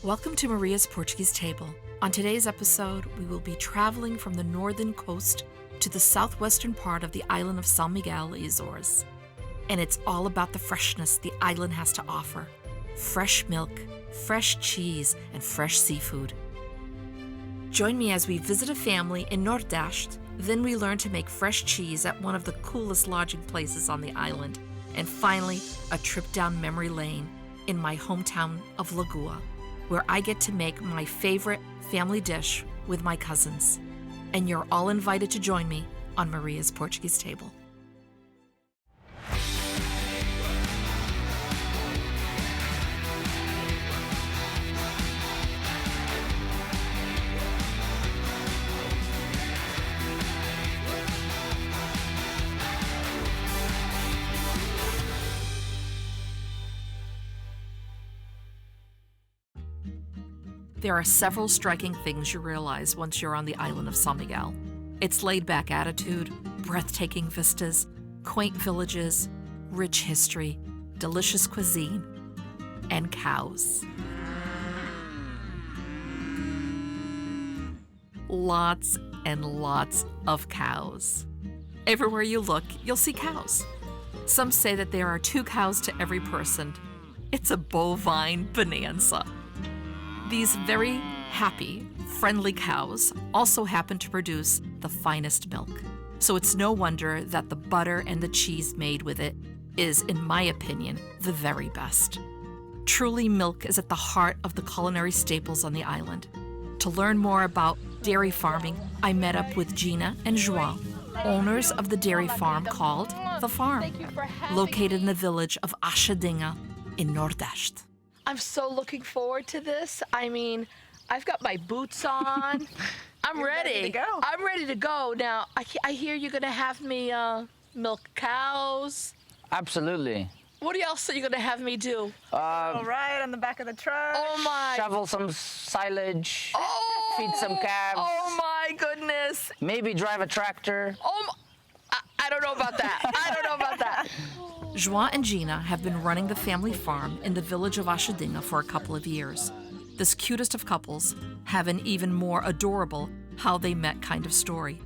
Welcome to Maria's Portuguese Table. On today's episode, we will be traveling from the northern coast to the southwestern part of the island of San Miguel, Azores. And it's all about the freshness the island has to offer. Fresh milk, fresh cheese, and fresh seafood. Join me as we visit a family in Nordeste, then we learn to make fresh cheese at one of the coolest lodging places on the island, and finally, a trip down memory lane in my hometown of Laguna, where I get to make my favorite family dish with my cousins. And you're all invited to join me on Maria's Portuguese Table. There are several striking things you realize once you're on the island of San Miguel. Its laid-back attitude, breathtaking vistas, quaint villages, rich history, delicious cuisine, and cows. Lots and lots of cows. Everywhere you look, you'll see cows. Some say that there are 2 cows to every person. It's a bovine bonanza. These very happy, friendly cows also happen to produce the finest milk. So it's no wonder that the butter and the cheese made with it is, in my opinion, the very best. Truly, milk is at the heart of the culinary staples on the island. To learn more about dairy farming, I met up with Gina and João, owners of the dairy farm called The Farm, located in the village of Hos Laguna in Nordeste. I'm so looking forward to this. I mean, I've got my boots on. I'm ready. To go. I'm ready to go. Now, I hear you're going to have me milk cows. Absolutely. What else are you going to have me do? All right, on the back of the truck. Oh, my. Shovel some silage, Oh, feed some calves. Oh, my goodness. Maybe drive a tractor. Oh, I don't know about that. I don't know about that. João and Gina have been running the family farm in the village of Hos Laguna for a couple of years. This cutest of couples have an even more adorable how they met kind of story.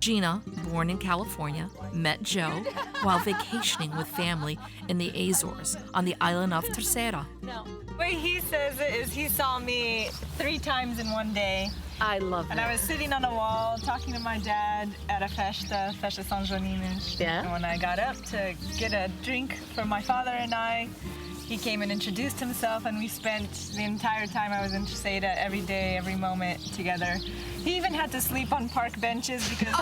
Gina, born in California, met Joe while vacationing with family in the Azores on the island of Terceira. No. The way he says it is he saw me 3 times in one day. I love it. And I was sitting on a wall talking to my dad at a festa São Joaninas. Yeah. And when I got up to get a drink for my father and I, he came and introduced himself, and we spent the entire time I was in Terceira, every day, every moment together. He even had to sleep on park benches because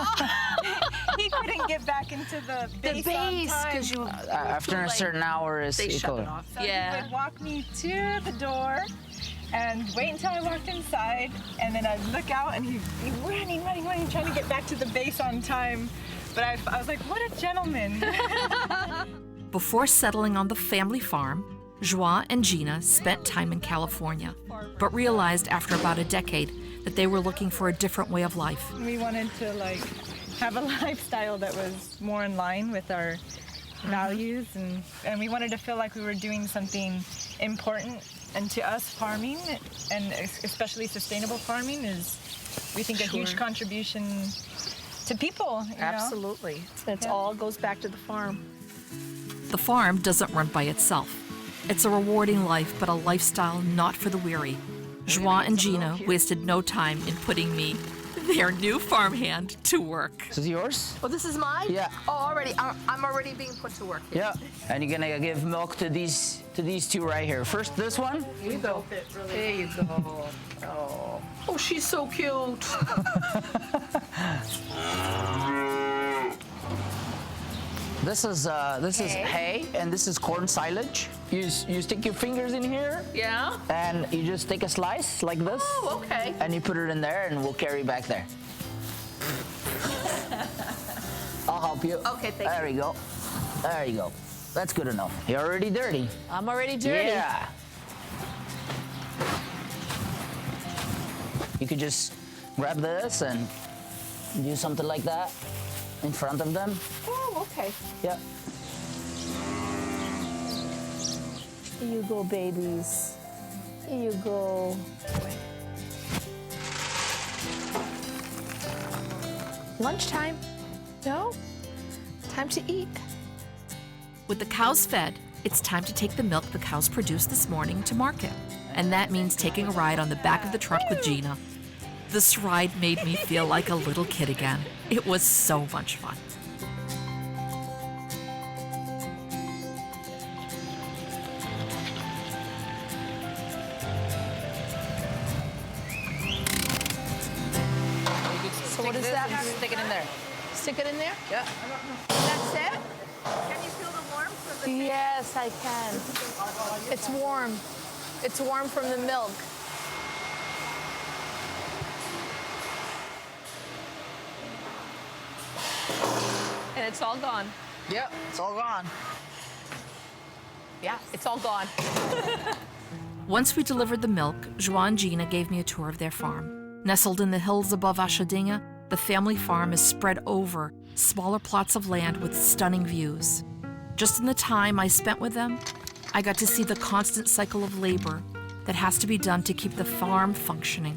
he couldn't get back into the base on time. because you After a certain hour is they shut equal. it off. So he would walk me to the door and wait until I walked inside, and then I'd look out and he'd be running, trying to get back to the base on time. But I was like, what a gentleman. Before settling on the family farm, João and Gina spent time in California, but realized after about a decade that they were looking for a different way of life. We wanted to have a lifestyle that was more in line with our values, and we wanted to feel like we were doing something important. And to us, farming, and especially sustainable farming, is, we think, a huge contribution to people. You know? Absolutely. It all goes back to the farm. The farm doesn't run by itself. It's a rewarding life, but a lifestyle not for the weary. João and Gina wasted no time in putting me, their new farmhand, to work. This is yours? Oh, this is mine? Yeah. Oh, already. I'm already being put to work here. Yeah. And you're gonna give milk to these 2 right here. First, this one. Here you go. There you go. Oh, she's so cute. This is hay, and this is corn silage. You stick your fingers in here, Yeah? and you just take a slice like this, Oh, okay. and you put it in there, and we'll carry back there. I'll help you. Okay, thank you. There you go. There you go. That's good enough. You're already dirty. I'm already dirty. Yeah. You could just grab this and do something like that in front of them. Oh, okay. Yeah. Here you go, babies. Here you go. Lunchtime. No? Time to eat. With the cows fed, it's time to take the milk the cows produced this morning to market. And that means taking a ride on the back of the truck with Gina. This ride made me feel like a little kid again. It was so much fun. So what is that? Stick it in there. Stick it in there? Yeah. That's it? Can you feel the warmth of the Yes, I can. It's warm. It's warm from the milk. And it's all gone. Yep, it's all gone. Yeah, it's all gone. Once we delivered the milk, João and Gina gave me a tour of their farm. Nestled in the hills above Achadinha, the family farm is spread over smaller plots of land with stunning views. Just in the time I spent with them, I got to see the constant cycle of labor that has to be done to keep the farm functioning.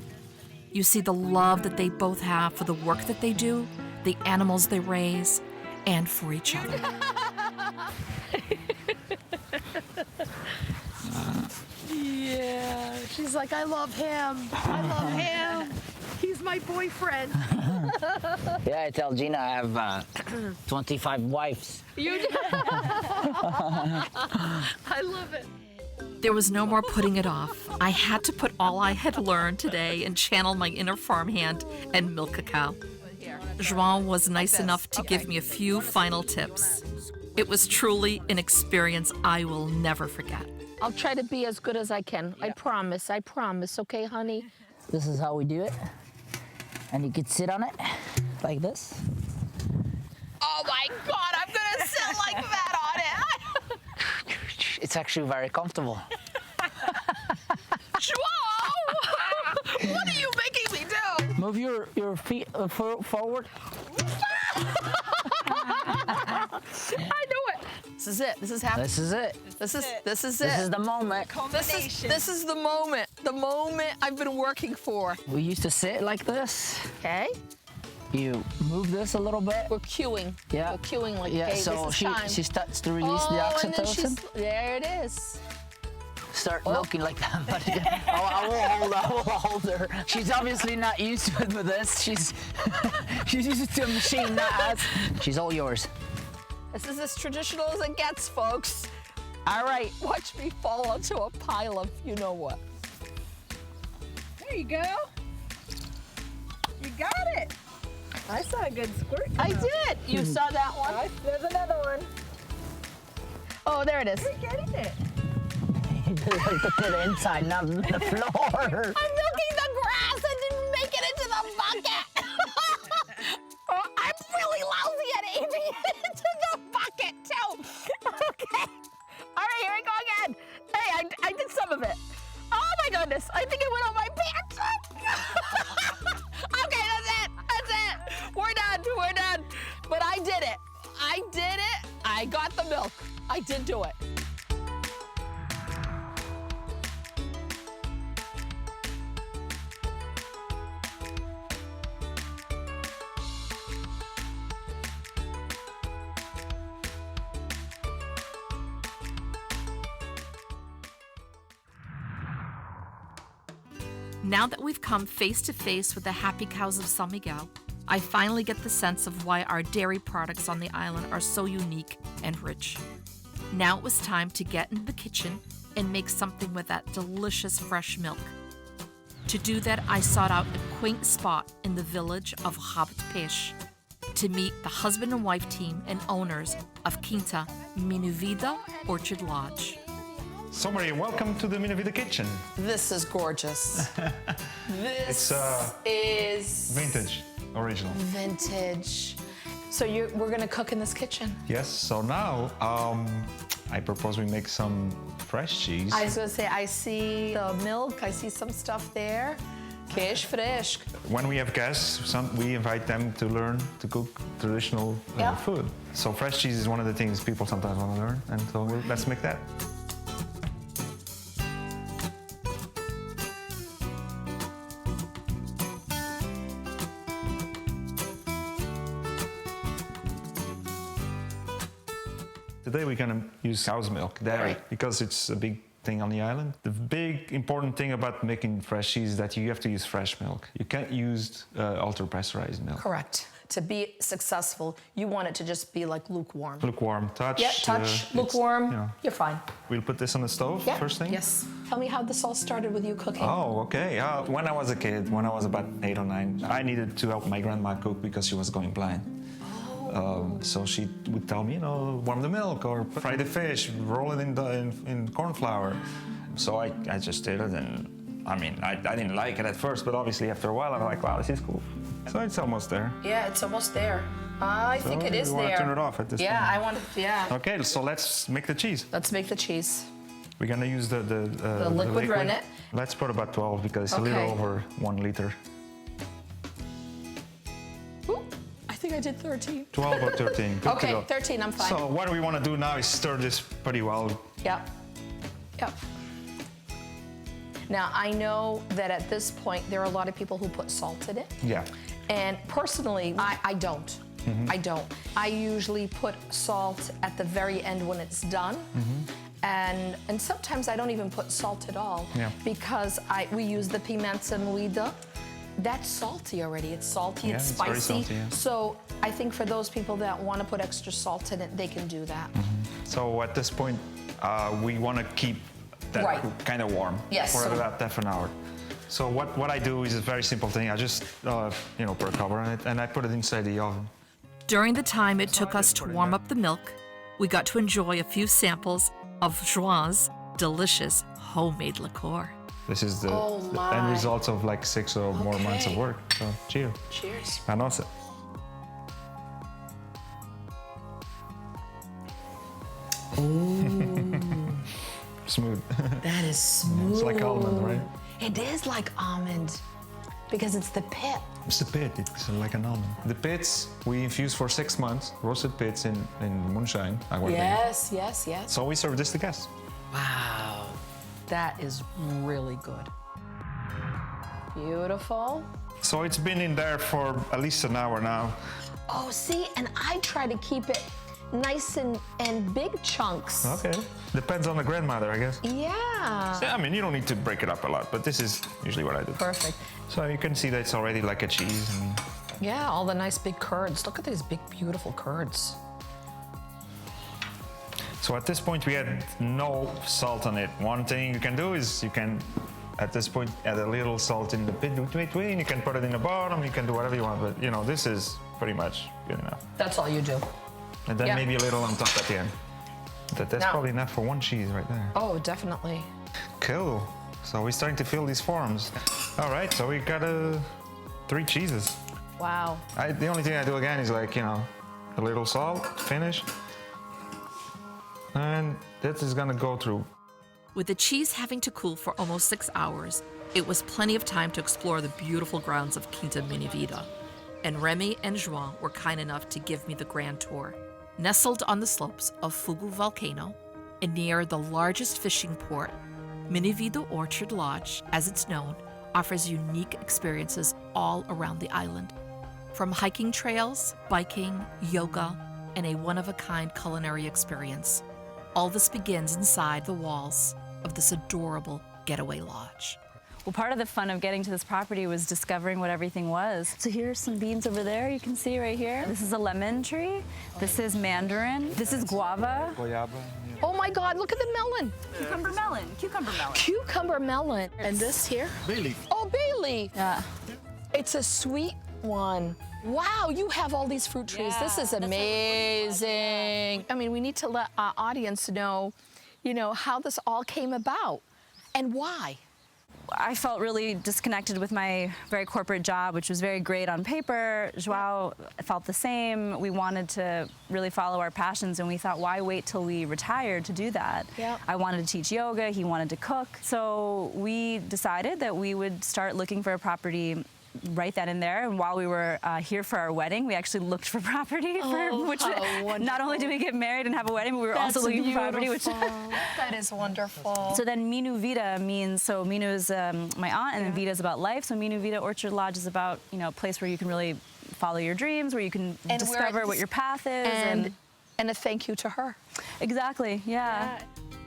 You see the love that they both have for the work that they do, the animals they raise, and for each other. Yeah, she's like, I love him. I love him. He's my boyfriend. Yeah, I tell Gina I have 25 wives. You do? I love it. There was no more putting it off. I had to put all I had learned today and channel my inner farmhand and milk a cow. João was nice enough to give me a few final tips. It was truly an experience I will never forget. I'll try to be as good as I can. I promise, okay, honey? This is how we do it. And you could sit on it like this. Oh my God, I'm gonna sit like that on it. It's actually very comfortable. João! What are you making me do? Move your feet forward. I knew it. This is it. This is happening. This is it. This is it. This is the moment. This is the moment. The moment I've been working for. We used to sit like this. Okay. You move this a little bit. We're queuing. Yeah. We're queuing like, Yeah, okay, so this is she time. starts to release the and then oxytocin. there it is. Start milking like that. But I will hold her. She's obviously not used to it with this. She's used to a machine, not us. She's all yours. This is as traditional as it gets, folks. All right. Watch me fall onto a pile of you know what. There you go. You got it. I saw a good squirt. I did. You saw that one? There's another one. Oh, there it is. You're getting it. You just like to put it inside, not the floor. I'm milking the grass. I didn't make it into the bucket. Oh, I'm really lousy at aiming it into the bucket, too. Okay. All right, here we go again. Hey, I did some of it. Oh, my goodness. I think it went on my pants. Okay, that's it. That's it. We're done. We're done. But I did it. I did it. I got the milk. I did do it. Now that we've come face to face with the happy cows of San Miguel, I finally get the sense of why our dairy products on the island are so unique and rich. Now it was time to get into the kitchen and make something with that delicious fresh milk. To do that, I sought out a quaint spot in the village of Octopus to meet the husband and wife team and owners of Quinta Minha Vida Orchard Lodge. So Maria, welcome to the Minha Vida kitchen. This is gorgeous. This is Vintage, original. vintage. So we're gonna cook in this kitchen. Yes, so now I propose we make some fresh cheese. I was gonna say, I see the milk, I see some stuff there. Queijo fresco. When we have guests, we invite them to learn to cook traditional Yeah. food. So fresh cheese is one of the things people sometimes want to learn, and so let's make that. Today we're gonna use cow's milk, dairy, because it's a big thing on the island. The big important thing about making fresh cheese is that you have to use fresh milk. You can't use ultra-pasteurized milk. Correct. To be successful, you want it to just be like lukewarm. Lukewarm, touch. Yeah, touch, lukewarm, you're fine. We'll put this on the stove first thing? Yes. Tell me how this all started with you cooking. Oh, okay. When I was a kid, when I was about 8 or 9, I needed to help my grandma cook because she was going blind. So she would tell me, warm the milk or fry the fish, roll it in corn flour. So I just did it, and I mean, I didn't like it at first, but obviously after a while I'm like, wow, this is cool. So it's almost there. Yeah, it's almost there. I think it is you there. want to turn it off at this point? Yeah, I want to, yeah. Okay, so let's make the cheese. Let's make the cheese. We're gonna use the liquid rennet. Let's put about 12 because it's a little over 1 liter. Ooh, I think I did 13. 12 or 13. Good to Okay, go. 13, I'm fine. So what we want to do now is stir this pretty well. Yep. Yep. Now, I know that at this point, there are a lot of people who put salt in it. Yeah. And personally, I don't. Mm-hmm. I don't. I usually put salt at the very end when it's done. Mm-hmm. And sometimes I don't even put salt at all because we use the pimenta moída. That's salty already. It's salty, it's spicy. Very salty, yeah. So I think for those people that want to put extra salt in it, they can do that. So at this point, we want to keep that kind of warm for about half an hour. So what I do is a very simple thing. I just put a cover on it and I put it inside the oven. During the time it took us to warm up the milk, we got to enjoy a few samples of Joan's delicious homemade liqueur. This is the end result of like 6 or more months of work. So cheers. Cheers. A nossa. Smooth. That is smooth. It's like almond, right? It is like almond because it's the pit. It's the pit, it's like an almond. The pits we infuse for 6 months, roasted pits in moonshine. Yes, yes, yes. So we serve this to guests. Wow, that is really good. Beautiful. So it's been in there for at least an hour now. Oh, see, and I try to keep it nice and big chunks. Okay. Depends on the grandmother, I guess. Yeah. So, I mean, you don't need to break it up a lot, but this is usually what I do. Perfect. So you can see that it's already like a cheese. And yeah, all the nice big curds. Look at these big, beautiful curds. so at this point, we had no salt on it. One thing you can do is you can, at this point, add a little salt in the between. You can put it in the bottom. You can do whatever you want, but this is pretty much good enough. That's all you do. And then maybe a little on top at the end. That's probably enough for one cheese right there. Oh, definitely. Cool. So we're starting to fill these forms. All right, so we got 3 cheeses. Wow. The only thing I do again is like, a little salt, finish. And this is gonna go through. With the cheese having to cool for almost 6 hours, it was plenty of time to explore the beautiful grounds of Quinta Minivida. And Remy and Joan were kind enough to give me the grand tour. Nestled on the slopes of Fogo volcano and near the largest fishing port, Minivida Orchard Lodge, as it's known, offers unique experiences all around the island. From hiking trails, biking, yoga, and a one-of-a-kind culinary experience. All this begins inside the walls of this adorable getaway lodge. Well, part of the fun of getting to this property was discovering what everything was. So here's some beans over there, you can see right here. This is a lemon tree. This is mandarin. This is guava. Oh my God, look at the melon. Cucumber melon. Cucumber melon. Cucumber melon. And this here? Bay leaf. Oh, bay leaf. Yeah. It's a sweet one. Wow, you have all these fruit trees. This is amazing. I mean, we need to let our audience know, how this all came about and why. I felt really disconnected with my very corporate job, which was very great on paper. Joao felt the same. We wanted to really follow our passions, and we thought, why wait till we retired to do that? Yep. I wanted to teach yoga, he wanted to cook. So we decided that we would start looking for a property right then and there. And while we were here for our wedding, we actually looked for property. Not only did we get married and have a wedding, but we were also looking for property. That is wonderful. So then Minu Vida means, so Minu is my aunt, and then Vida is about life. So Minu Vida Orchard Lodge is about, a place where you can really follow your dreams, where you can discover what your path is. And a thank you to her. Exactly, yeah.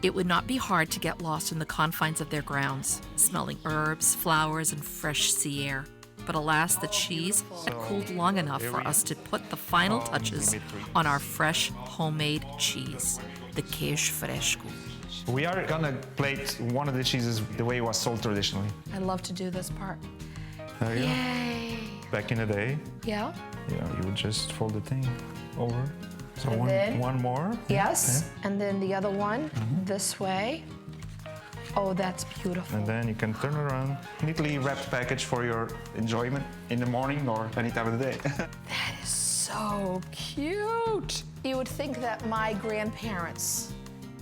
It would not be hard to get lost in the confines of their grounds, smelling herbs, flowers, and fresh sea air. But alas, the cheese had cooled long enough for us to put the final touches on our fresh, homemade cheese, the queijo fresco. We are gonna plate one of the cheeses the way it was sold traditionally. I love to do this part. There you go. Yay. Back in the day, Yeah. you would just fold the thing over. So And then- one more. Yes. And then the other one this way. Oh, that's beautiful. And then you can turn it around. Neatly wrapped package for your enjoyment in the morning or any time of the day. That is so cute. You would think that my grandparents,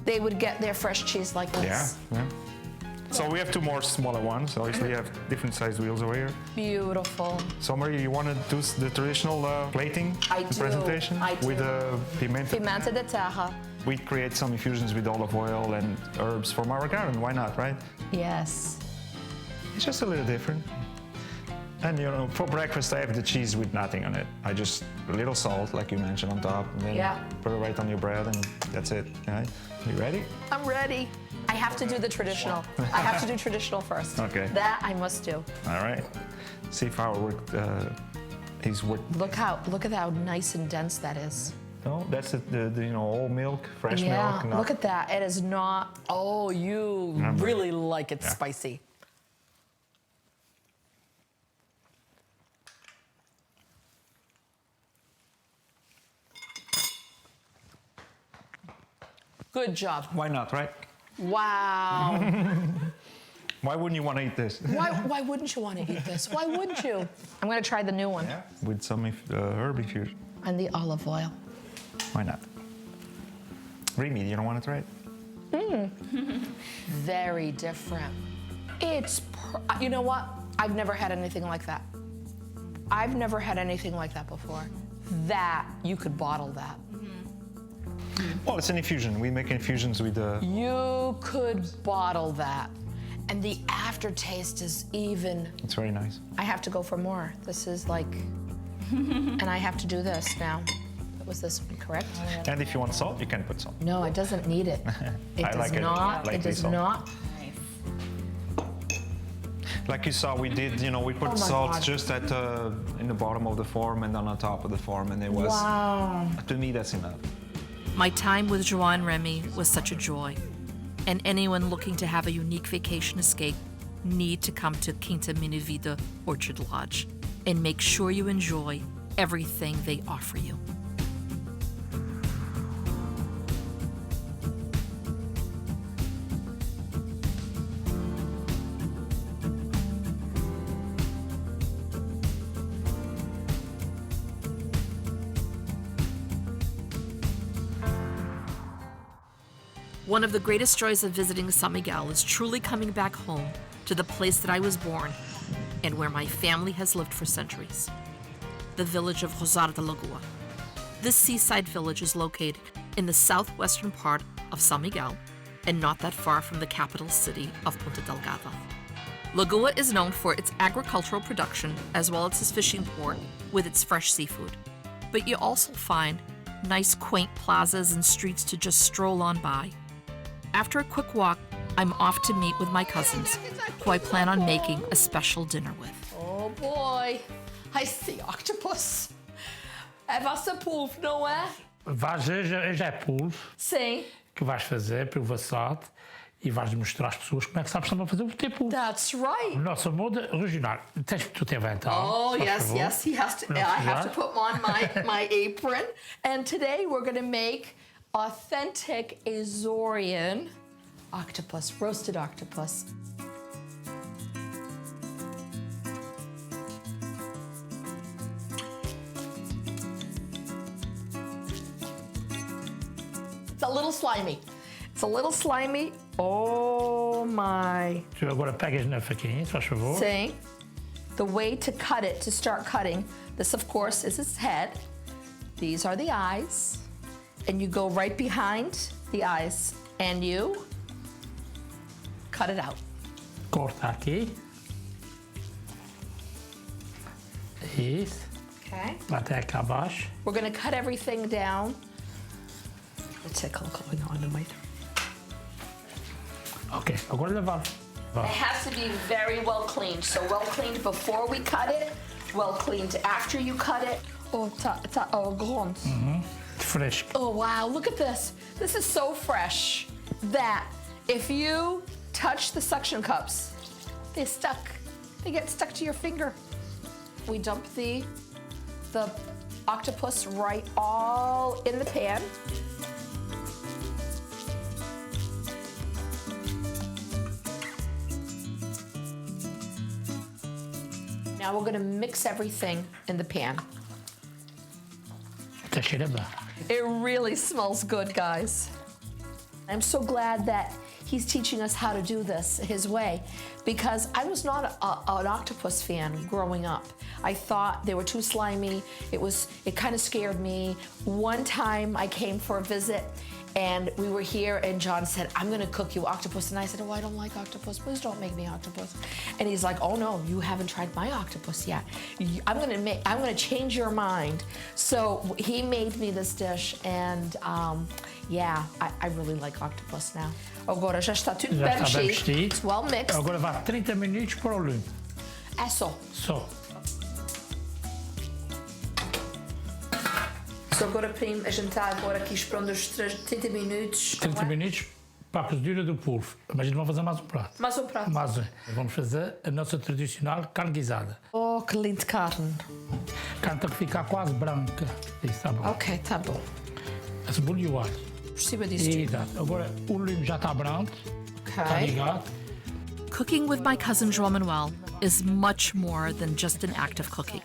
they would get their fresh cheese like this. yeah. So we have two more smaller ones. Obviously, you have different sized wheels over here. Beautiful. So Marie, you want to do the traditional plating I do. presentation I with do. the pimenta? Pimenta de terra. We create some infusions with olive oil and herbs from our garden. Why not, right? Yes. It's just a little different. And for breakfast, I have the cheese with nothing on it. I just a little salt, like you mentioned, on top, and then Yeah. put it right on your bread, and that's it. Right? You ready? I'm ready. I have to do the traditional. I have to do traditional first. Okay. That I must do. All right. See if our work is work. Look at how nice and dense that is. No, that's the whole milk, fresh Yeah, milk. look at that. It is not. Oh, you Remember. really like it Yeah. spicy. Good job. Why not, right? Wow. Why wouldn't you want to eat this? Why wouldn't you want to eat this? Why wouldn't you? I'm going to try the new one. With some herb infusion. And the olive oil. Why not? Remy, you don't want to try it? Very different. You know what? I've never had anything like that. I've never had anything like that before. That, you could bottle that. Well, it's an infusion. We make infusions with the. You could bottle that. And the aftertaste is even. It's very nice. I have to go for more. This is like. And I have to do this now. What was this one, correct? And if you want salt, you can put salt. No, it doesn't need it. It I does like it not. lightly It does salt. not. Like you saw, we did, we put Oh my salt God. just at in the bottom of the form and then on top of the form, and it was. Wow. To me, that's enough. My time with Joan and Remy was such a joy, and anyone looking to have a unique vacation escape need to come to Quinta Minha Vida Orchard Lodge and make sure you enjoy everything they offer you. One of the greatest joys of visiting San Miguel is truly coming back home to the place that I was born and where my family has lived for centuries, the village of Hos Laguna. This seaside village is located in the southwestern part of San Miguel and not that far from the capital city of Punta Delgada. Laguna is known for its agricultural production as well as its fishing port with its fresh seafood. But you also find nice quaint plazas and streets to just stroll on by. After a quick walk, I'm off to meet with my cousins, who I plan on making a special dinner with. Oh boy. I see Octopus. É vossa polvo, não é? Hoje é polvo Sim. que vais fazer pelo assado e vais mostrar às pessoas como é que sabes também fazer o tipo. That's right. O nosso modo regional. Tens que tu te inventar. Oh, faz yes, favor. yes. He has to. I have to put on my apron. And today we're going to make authentic Azorean octopus, roasted octopus. It's a little slimy. It's a little slimy. Oh my. Tu agora pegas na faquinha, se faz favor. Saying the way to cut it, to start cutting, this of course is its head. These are the eyes. And you go right behind the eyes and you cut it out. Corta aqui. Isso. Okay. Até cá abaixo. We're gonna cut everything down Let's take a look on the mic. Ok, agora levar. It has to be very well cleaned. So well cleaned before we cut it, well cleaned after you cut it. Oh, grond. Fresco. Oh, wow, look at this. This is so fresh that if you touch the suction cups, they're stuck. They get stuck to your finger. We dump the octopus right all in the pan. Now we're gonna mix everything in the pan. Tá cheira bem. It really smells good, guys. I'm so glad that he's teaching us how to do this his way, because I was not an octopus fan growing up. I thought they were too slimy. It kind of scared me. One time I came for a visit and we were here and John said, I'm gonna cook you octopus. And I said, oh, I don't like octopus. Please don't make me octopus. And he's like, oh no, you haven't tried my octopus yet. I'm gonna change your mind. So he made me this dish and yeah, I really like octopus now. Agora já está tudo Já bem está bem mexido. vestido. It's well mixed. Agora vai 30 minutos para o lume. É só. Só. So agora a gente está agora aqui esperando os 30 minutos. 30 minutos para a cozedura do polvo. Mas a gente vai fazer mais um prato. Mais um prato. Mais um. Vamos fazer a nossa tradicional carne guisada. Oh, que lindo de carne. A carne tem que ficar quase branca. Isso está bom. Ok, tá bom. A cebola e o alho. Por cima disso tudo. Exato. Agora o lume já está branco. Está Ok. ligado. Cooking with my cousin João Manuel is much more than just an act of cooking.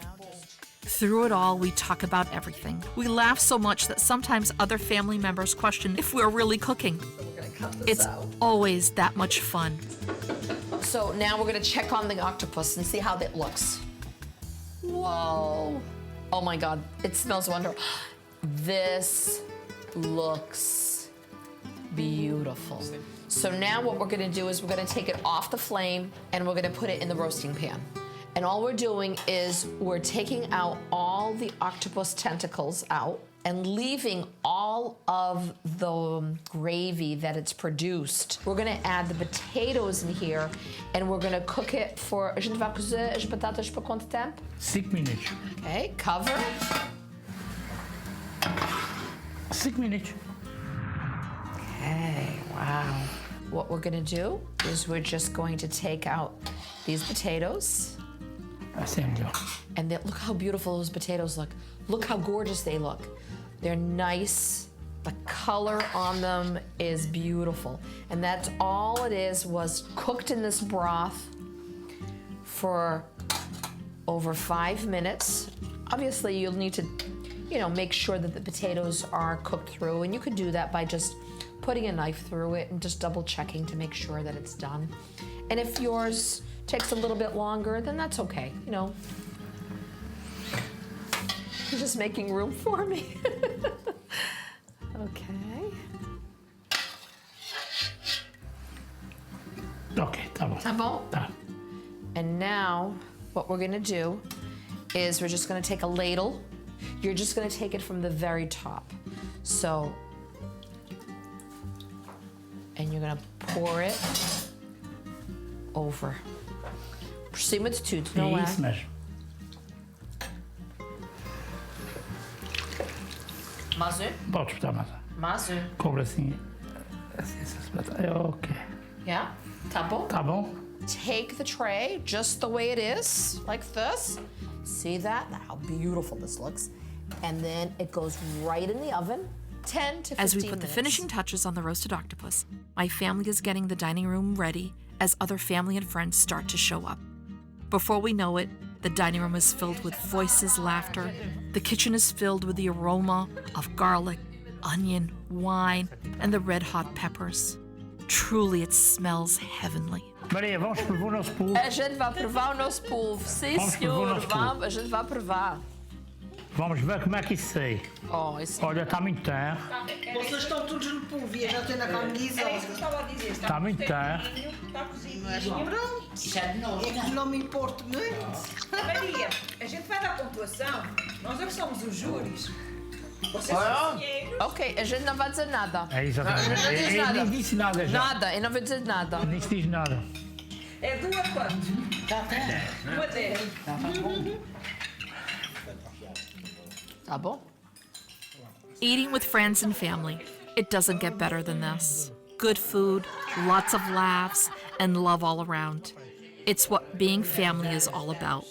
Through it all, we talk about everything. We laugh so much that sometimes other family members question if we're really cooking. It's always that much fun. So now we're gonna check on the octopus and see how that looks. Whoa. Oh my God, it smells wonderful. This looks beautiful. So now what we're gonna do is we're gonna take it off the flame and we're gonna put it in the roasting pan. And all we're doing is we're taking out all the octopus tentacles out and leaving all of the gravy that it's produced. We're gonna add the potatoes in here and we're gonna cook it for, a gente vai cozer as batatas por quanto tempo? 5 minutos. Okay, cover. 5 minutos. Okay, wow. What we're gonna do is we're just going to take out these potatoes. Assim é melhor. And look how beautiful those potatoes look. Look how gorgeous they look. They're nice. The color on them is beautiful. And that's all it is, was cooked in this broth for over 5 minutes. Obviously, you'll need to, make sure that the potatoes are cooked through. And you could do that by just putting a knife through it and just double checking to make sure that it's done. And if yours takes a little bit longer, then that's okay, You're just making room for me. Okay. Ok, tá bom. Tá bom? Tá. And now, what we're gonna do is we're just gonna take a ladle. You're just gonna take it from the very top. So, and you're gonna pour it over. Por cima de tudo, não é? Isso mesmo. Mais um? Podes botar mais. Mais um. Cobra assim. Assim, é ok. Yeah? Tá bom? Tá bom? Take the tray just the way it is, like this. See that? How beautiful this looks. And then it goes right in the oven. 10 to 15 As we put minutes. the finishing touches on the roasted octopus, my family is getting the dining room ready as other family and friends start to show up. Before we know it, the dining room is filled with voices, laughter. The kitchen is filled with the aroma of garlic, onion, wine, and the red-hot peppers. Truly, it smells heavenly. Maria, vamos provar o nosso polvo. A gente vai provar o nosso polvo. Sim, Vamos provar o senhor. nosso polvo. Vamos, a gente vai provar. Vamos ver como é que isso sai. Oh, isso. Olha, está muito terra. Vocês estão todos no polvo e eu já estou na carne guisada. Estava a dizer, Está muito terra. está cozido. Pronto. É que não me importo muito. Maria, a gente vai dar pontuação. Nós é que somos os júris. Ok, a gente não vai dizer nada. É exatamente. Não diz Ele nada. nem disse nada já. Nada, eu não vou dizer nada. Nem se diz nada. É do a quanto? Do a 10. Tá bom? Eating with friends and family. It doesn't get better than this. Good food, lots of laughs, and love all around. It's what being family is all about.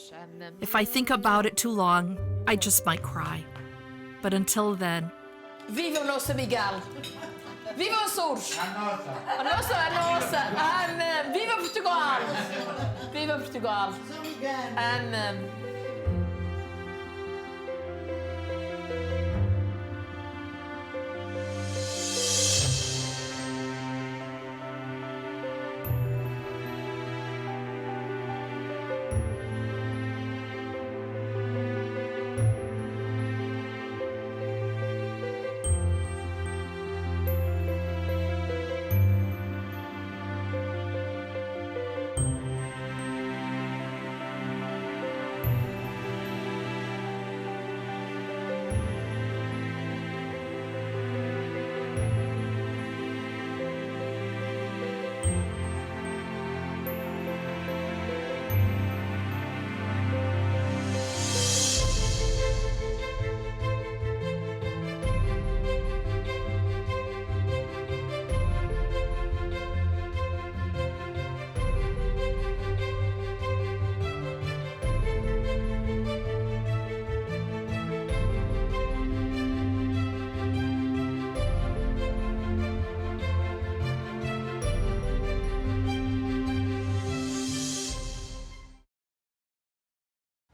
If I think about it too long, I just might cry. But until then, Viva o nosso Miguel! Viva os Açores! A nossa! Amém! Viva Portugal! Viva Portugal! Amém!